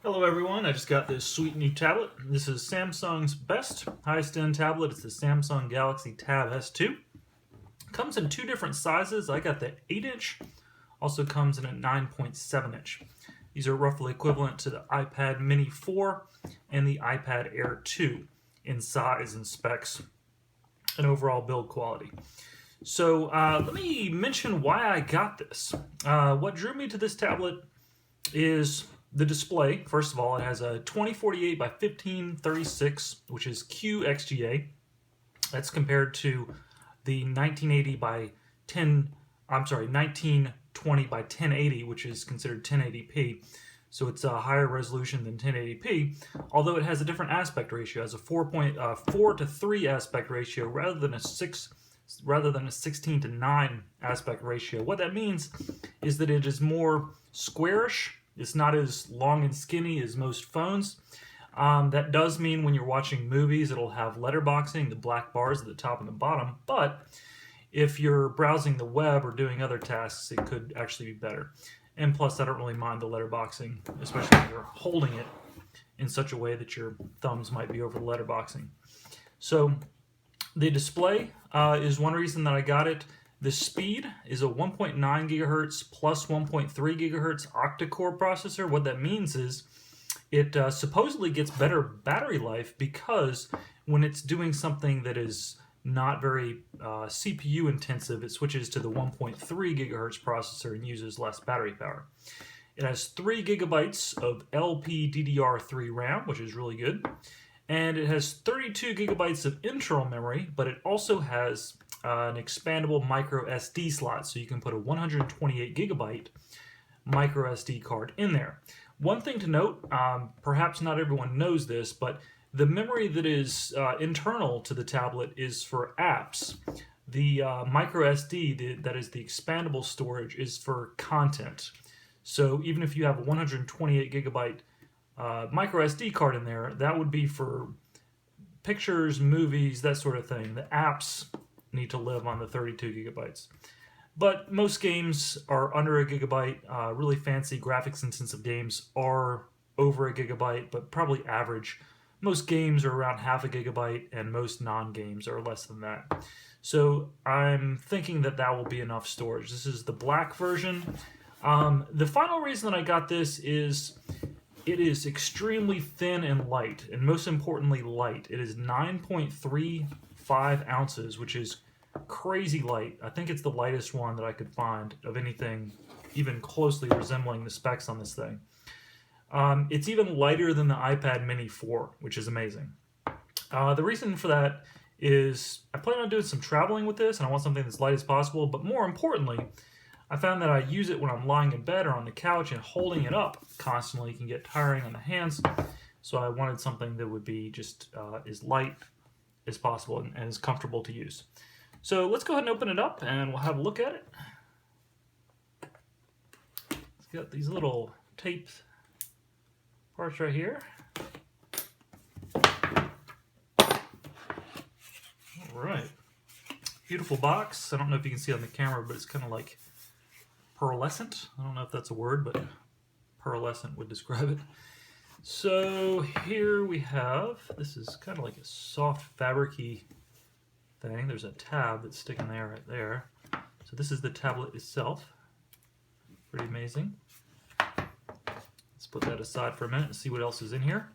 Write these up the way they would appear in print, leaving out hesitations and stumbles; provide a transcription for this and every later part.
Hello everyone, I just got this sweet new tablet. This is Samsung's best highest end tablet. It's the Samsung Galaxy Tab S2. Comes in two different sizes. I got the 8-inch, also comes in a 9.7-inch. These are roughly equivalent to the iPad Mini 4 and the iPad Air 2 in size and specs and overall build quality. So let me mention why I got this. What drew me to this tablet is the display. First of all, it has a 2048 by 1536, which is QXGA. That's compared to the 1980 by 1920 by 1080, which is considered 1080p. So it's a higher resolution than 1080p, although it has a different aspect ratio. It has a 4.4 to 3 aspect ratio rather than a 16 to 9 aspect ratio. What that means is that it is more squarish. It's not as long and skinny as most phones. That does mean when you're watching movies, it'll have letterboxing, the black bars at the top and the bottom. But if you're browsing the web or doing other tasks, it could actually be better. And plus, I don't really mind the letterboxing, especially when you're holding it in such a way that your thumbs might be over the letterboxing. So the display is one reason that I got it. The speed is a 1.9 gigahertz plus 1.3 gigahertz octa-core processor. What that means is it supposedly gets better battery life because when it's doing something that is not very CPU intensive, it switches to the 1.3 gigahertz processor and uses less battery power. It has 3 gigabytes of LPDDR3 RAM, which is really good. And it has 32 gigabytes of internal memory, but it also has an expandable micro SD slot, so you can put a 128 gigabyte micro SD card in there. One thing to note, perhaps not everyone knows this, but the memory that is internal to the tablet is for apps. The micro SD, that is the expandable storage, is for content. So even if you have a 128 gigabyte micro SD card in there, that would be for pictures, movies, that sort of thing. The apps need to live on the 32 gigabytes. But most games are under a gigabyte. Really fancy graphics intensive games are over a gigabyte, but probably average. Most games are around half a gigabyte, and most non-games are less than that. So I'm thinking that that will be enough storage. This is the black version. The final reason that I got this is it is extremely thin and light, and most importantly light. It is 9.35 ounces, which is crazy light. I think it's the lightest one that I could find of anything even closely resembling the specs on this thing. It's even lighter than the iPad Mini 4, which is amazing. The reason for that is I plan on doing some traveling with this, and I want something that's light as possible, but more importantly, I found that I use it when I'm lying in bed or on the couch, and holding it up constantly can get tiring on the hands. So I wanted something that would be just as light as possible and as comfortable to use. So let's go ahead and open it up and we'll have a look at it. It's got these little tape parts right here. All right. Beautiful box. I don't know if you can see on the camera, but it's kind of like pearlescent. I don't know if that's a word, but pearlescent would describe it. So here we have, this is kind of like a soft fabric-y thing. There's a tab that's sticking there right there. So this is the tablet itself. Pretty amazing. Let's put that aside for a minute and see what else is in here.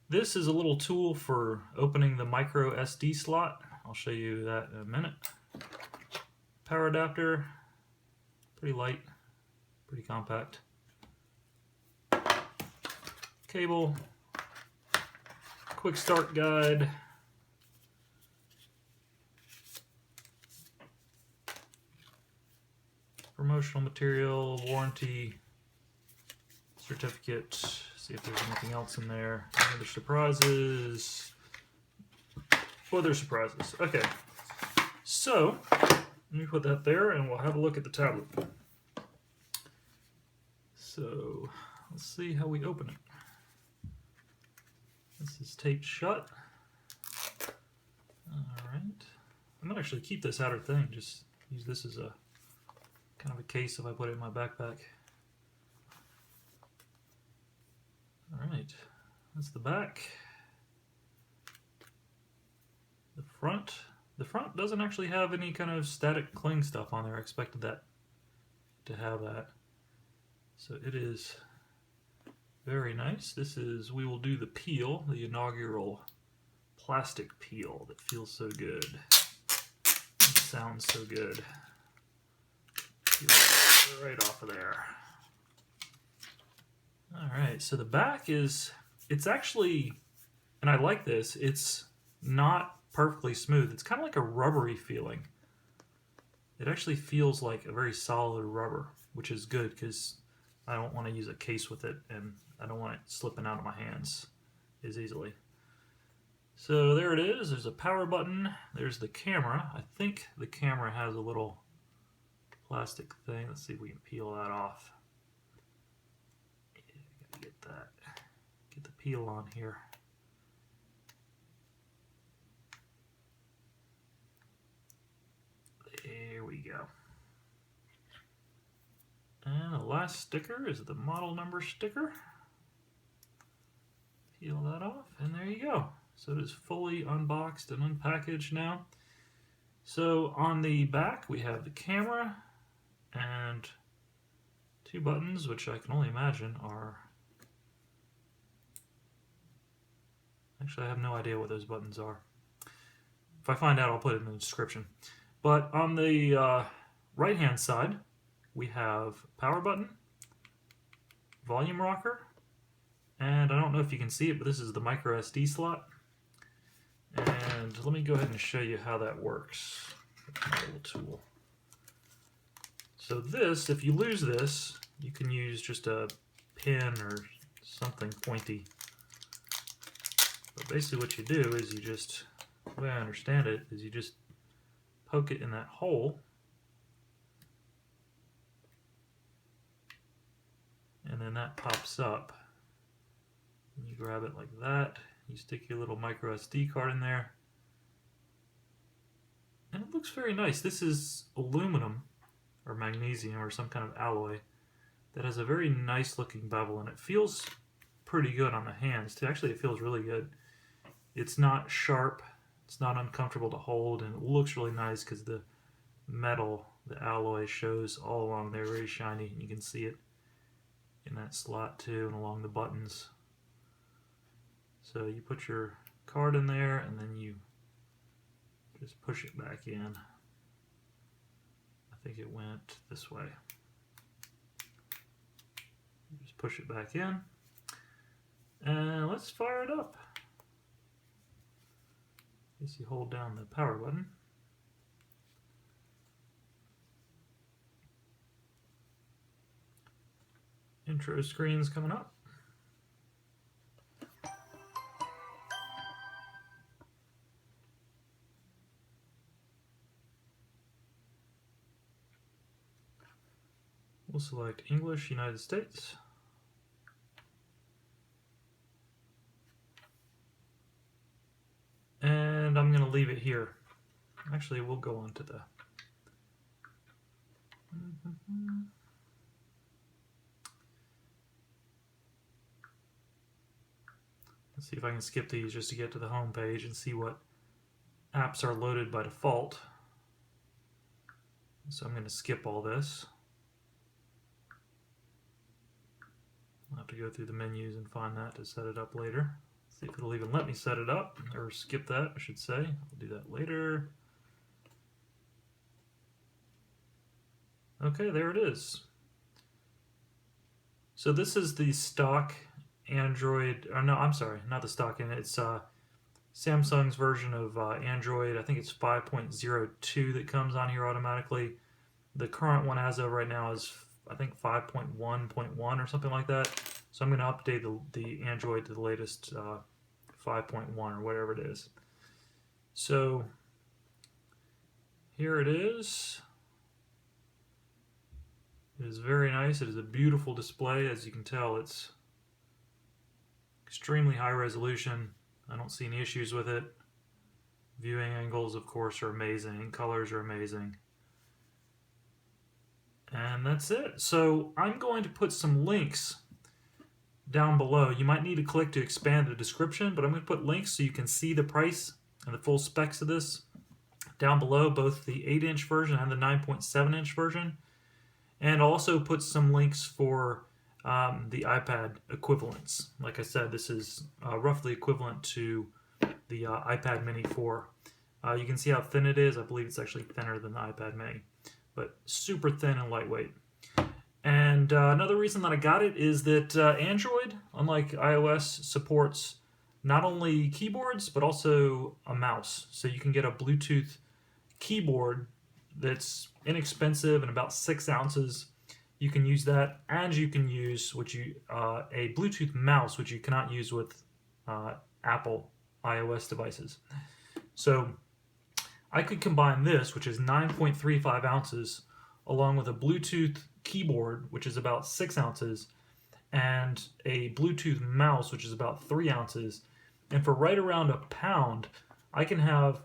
This is a little tool for opening the micro SD slot. I'll show you that in a minute. Power adapter. Pretty light, pretty compact. Cable, quick start guide, promotional material, warranty, certificate. See if there's anything else in there. Any other surprises? Other surprises. Okay, so let me put that there and we'll have a look at the tablet. So let's see how we open it. This is taped shut. Alright. I might actually keep this outer thing, just use this as a kind of a case if I put it in my backpack. That's the back. The front. The front doesn't actually have any kind of static cling stuff on there. I expected that to have that. So it is very nice. This is, we will do the peel, the inaugural plastic peel that feels so good. It sounds so good. Peel it right off of there. Alright, so the back is, it's actually, and I like this, it's not perfectly smooth. It's kind of like a rubbery feeling. It actually feels like a very solid rubber, which is good because I don't want to use a case with it and I don't want it slipping out of my hands as easily. So there it is. There's a power button. There's the camera. I think the camera has a little plastic thing. Let's see if we can peel that off. Yeah, gotta get that. Get the peel on here. There we go. And the last sticker is the model number sticker. Peel that off, and there you go. So it is fully unboxed and unpackaged now. So on the back we have the camera and two buttons, which I can only imagine are... Actually, I have no idea what those buttons are. If I find out, I'll put it in the description. But on the right-hand side, we have power button, volume rocker, and I don't know if you can see it, but this is the micro SD slot. And let me go ahead and show you how that works with my little tool. So this, if you lose this, you can use just a pin or something pointy. But basically what you do is you just, the way I understand it, is you just poke it in that hole, and then that pops up. And you grab it like that, you stick your little micro SD card in there, and it looks very nice. This is aluminum or magnesium or some kind of alloy that has a very nice looking bevel, and it feels pretty good on the hands too. Actually, it feels really good. It's not sharp, it's not uncomfortable to hold, and it looks really nice because the metal, the alloy, shows all along there, very shiny, and you can see it in that slot too and along the buttons. So you put your card in there and then you just push it back in. I think it went this way. You just push it back in and let's fire it up. Guess you hold down the power button. Intro screen's coming up. We'll select English, United States. And I'm going to leave it here. Actually, we'll go on to the... Let's see if I can skip these just to get to the home page and see what apps are loaded by default. So I'm going to skip all this. I'll have to go through the menus and find that to set it up later. See if it'll even let me set it up, or skip that, I should say. I'll do that later. Okay, there it is. So this is the stock Android, or no, I'm sorry, not the stock, and it's Samsung's version of Android. I think it's 5.02 that comes on here automatically. The current one as of right now is, I think, 5.1.1 or something like that. So I'm going to update the Android to the latest 5.1 or whatever it is. So here it is. It is very nice. It is a beautiful display. As you can tell, it's extremely high resolution. I don't see any issues with it. Viewing angles, of course, are amazing. Colors are amazing. And that's it. So I'm going to put some links down below. You might need to click to expand the description, but I'm going to put links so you can see the price and the full specs of this down below, both the 8-inch version and the 9.7-inch version. And I'll also put some links for the iPad equivalents. Like I said, this is roughly equivalent to the iPad Mini 4. You can see how thin it is. I believe it's actually thinner than the iPad Mini, but super thin and lightweight. And another reason that I got it is that Android, unlike iOS, supports not only keyboards but also a mouse. So you can get a Bluetooth keyboard that's inexpensive and about 6 ounces. You can use that, and you can use a Bluetooth mouse, which you cannot use with Apple iOS devices. So I could combine this, which is 9.35 ounces, along with a Bluetooth keyboard, which is about 6 ounces, and a Bluetooth mouse, which is about 3 ounces. And for right around £1, I can have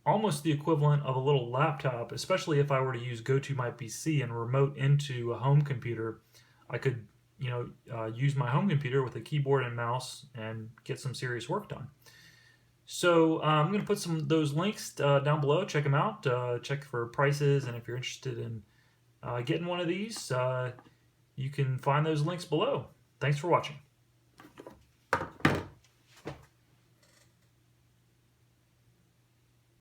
almost the equivalent of a little laptop, especially if I were to use GoToMyPC and remote into a home computer. I could, use my home computer with a keyboard and mouse and get some serious work done. So I'm going to put those links down below. Check them out. Check for prices, and if you're interested in getting one of these, you can find those links below. Thanks for watching.